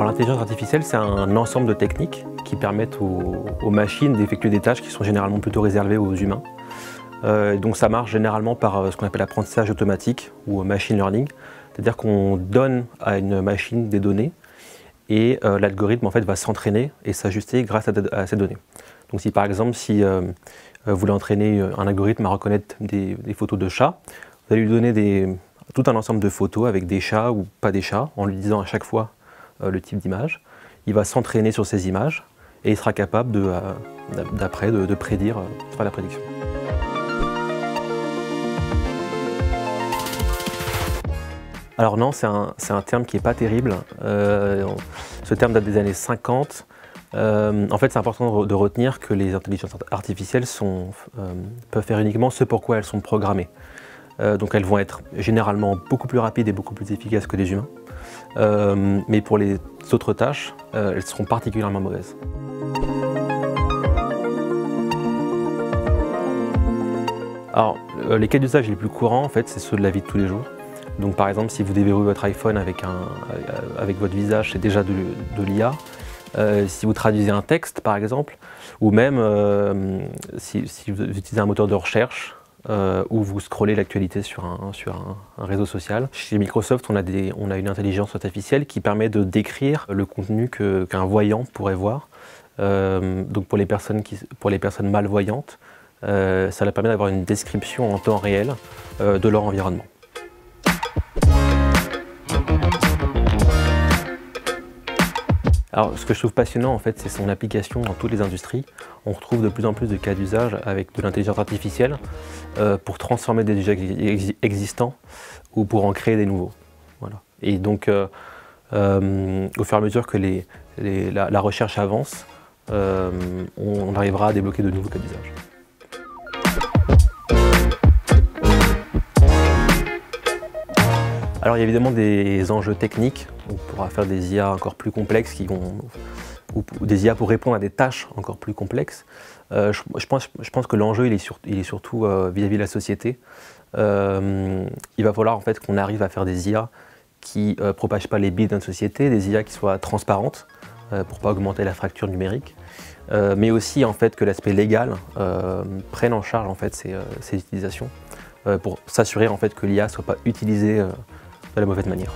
L'intelligence artificielle, c'est un ensemble de techniques qui permettent aux machines d'effectuer des tâches qui sont généralement plutôt réservées aux humains. Donc ça marche généralement par ce qu'on appelle l'apprentissage automatique ou machine learning, c'est-à-dire qu'on donne à une machine des données et l'algorithme en fait va s'entraîner et s'ajuster grâce à ces données. Donc si par exemple vous voulez entraîner un algorithme à reconnaître des photos de chats, vous allez lui donner tout un ensemble de photos avec des chats ou pas des chats en lui disant à chaque fois le type d'image. Il va s'entraîner sur ces images et il sera capable d'après de prédire, de faire la prédiction. Alors non, c'est un terme qui n'est pas terrible. Ce terme date des années 50. En fait, c'est important de retenir que les intelligences artificielles peuvent faire uniquement ce pour quoi elles sont programmées. Donc elles vont être généralement beaucoup plus rapides et beaucoup plus efficaces que les humains. Mais pour les autres tâches, elles seront particulièrement mauvaises. Alors, les cas d'usage les plus courants, en fait, c'est ceux de la vie de tous les jours. Donc par exemple, si vous déverrouillez votre iPhone avec votre visage, c'est déjà de l'IA. Si vous traduisez un texte, par exemple, ou même si vous utilisez un moteur de recherche, ou vous scrollez l'actualité sur un réseau social. Chez Microsoft, on a une intelligence artificielle qui permet de décrire le contenu qu'un voyant pourrait voir. Donc pour les personnes malvoyantes, ça leur permet d'avoir une description en temps réel de leur environnement. Alors, ce que je trouve passionnant, en fait, c'est son application dans toutes les industries. On retrouve de plus en plus de cas d'usage avec de l'intelligence artificielle pour transformer des usages existants ou pour en créer des nouveaux. Voilà. Et donc, au fur et à mesure que la recherche avance, on arrivera à débloquer de nouveaux cas d'usage. Alors il y a évidemment des enjeux techniques, on pourra faire des IA encore plus complexes ou des IA pour répondre à des tâches encore plus complexes. Je pense que l'enjeu il est surtout vis-à-vis de la société. Il va falloir en fait qu'on arrive à faire des IA qui ne propagent pas les biais d'une société, des IA qui soient transparentes pour ne pas augmenter la fracture numérique, mais aussi en fait que l'aspect légal prenne en charge en fait ces utilisations pour s'assurer en fait que l'IA ne soit pas utilisée de la mauvaise manière.